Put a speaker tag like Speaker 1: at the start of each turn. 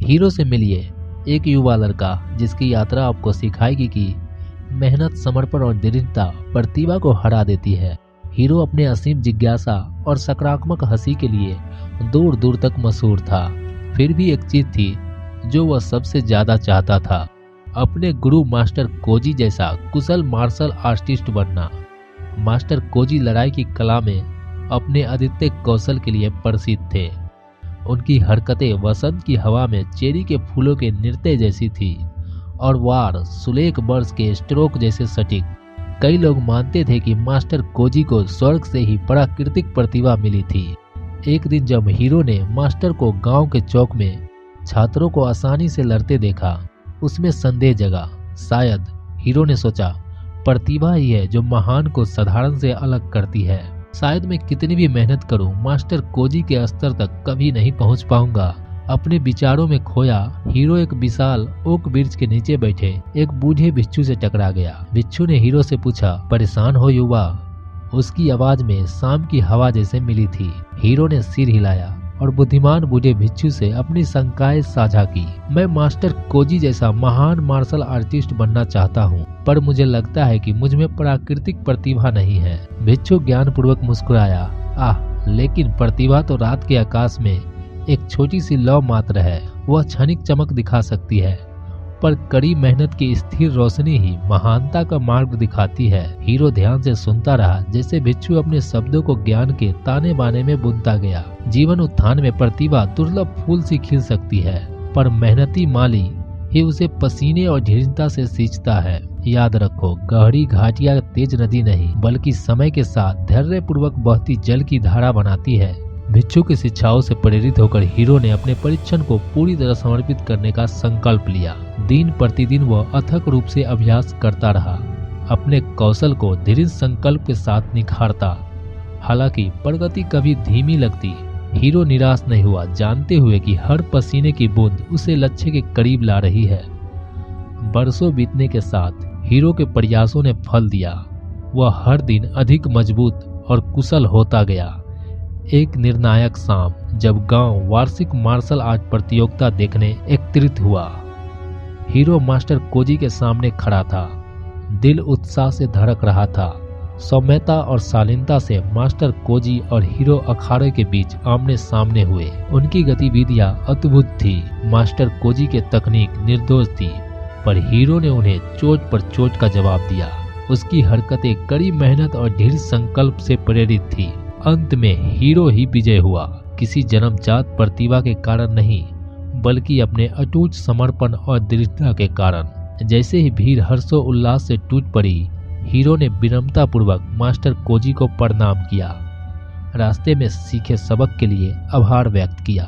Speaker 1: Hero से मिलिए, एक युवा लड़का जिसकी यात्रा आपको सिखाएगी कि मेहनत, समर्पण और दृढ़ता प्रतिभा को हरा देती है। हीरो अपने असीम जिज्ञासा और सकारात्मक हंसी के लिए दूर दूर तक मशहूर था। फिर भी एक चीज थी जो वह सबसे ज्यादा चाहता था, अपने गुरु मास्टर कोजी जैसा कुशल मार्शल आर्टिस्ट बनना। मास्टर कोजी लड़ाई की कला में अपने अद्वितीय कौशल के लिए प्रसिद्ध थे। उनकी हरकतें वसंत की हवा में चेरी के फूलों के नृत्य जैसी थी और वार सुलेख बर्स के स्ट्रोक जैसे सटीक। कई लोग मानते थे कि मास्टर कोजी को स्वर्ग से ही प्राकृतिक प्रतिभा मिली थी। एक दिन जब हीरो ने मास्टर को गांव के चौक में छात्रों को आसानी से लड़ते देखा, उसमें संदेह जगा। शायद, हीरो ने सोचा, प्रतिभा ही है जो महान को साधारण से अलग करती है। शायद मैं कितनी भी मेहनत करूं, मास्टर कोजी के स्तर तक कभी नहीं पहुंच पाऊंगा। अपने विचारों में खोया हीरो एक विशाल ओक वृक्ष के नीचे बैठे एक बूढ़े भिक्षु से टकरा गया। भिक्षु ने हीरो से पूछा, परेशान हो युवा? उसकी आवाज में शाम की हवा जैसे मिली थी। हीरो ने सिर हिलाया और बुद्धिमान बूढ़े भिक्षु से अपनी शंकाएं साझा की। मैं मास्टर कोजी जैसा महान मार्शल आर्टिस्ट बनना चाहता हूँ, पर मुझे लगता है कि मुझ में प्राकृतिक प्रतिभा नहीं है। भिक्षु ज्ञानपूर्वक मुस्कुराया, आह, लेकिन प्रतिभा तो रात के आकाश में एक छोटी सी लौ मात्र है। वह क्षणिक चमक दिखा सकती है, पर कड़ी मेहनत की स्थिर रोशनी ही महानता का मार्ग दिखाती है। हीरो ध्यान से सुनता रहा, जैसे भिक्षु अपने शब्दों को ज्ञान के ताने बाने में बुनता गया। जीवन उत्थान में प्रतिभा दुर्लभ फूल सी खिल सकती है, पर मेहनती माली ही उसे पसीने और दृढ़ता से सींचता है। याद रखो, गहरी घाटियां तेज नदी नहीं, बल्कि समय के साथ धैर्य पूर्वक बहती जल की धारा बनाती है। भिक्षु की शिक्षाओं से प्रेरित होकर हीरो ने अपने परीक्षण को पूरी तरह समर्पित करने का संकल्प लिया। दिन प्रतिदिन वह अथक रूप से अभ्यास करता रहा, अपने कौशल को दृढ़ संकल्प के साथ निखारता। हालांकि प्रगति कभी धीमी लगती, हीरो निराश नहीं हुआ, जानते हुए कि हर पसीने की बूंद उसे लक्ष्य के करीब ला रही है। बरसों बीतने के साथ हीरो के प्रयासों ने फल दिया। वह हर दिन अधिक मजबूत और कुशल होता गया। एक निर्णायक शाम, जब गांव वार्षिक मार्शल आर्ट प्रतियोगिता देखने एकत्रित हुआ, हीरो मास्टर कोजी के सामने खड़ा था। दिल उत्साह से धड़क रहा था। सौम्यता और शालीनता से मास्टर कोजी और हीरो अखाड़े के बीच आमने सामने हुए। उनकी गतिविधियां अद्भुत थी। मास्टर कोजी की तकनीक निर्दोष थी, पर हीरो ने उन्हें चोट पर चोट का जवाब दिया। उसकी हरकतें कड़ी मेहनत और दृढ़ संकल्प से प्रेरित थी। अंत में हीरो ही विजय हुआ, किसी जन्मजात प्रतिभा के कारण नहीं, बल्कि अपने अटूट समर्पण और दृढ़ता के कारण। जैसे ही भीड़ हर्षो उल्लास से टूट पड़ी, हीरो ने विनम्रता पूर्वक मास्टर कोजी को प्रणाम किया, रास्ते में सीखे सबक के लिए आभार व्यक्त किया।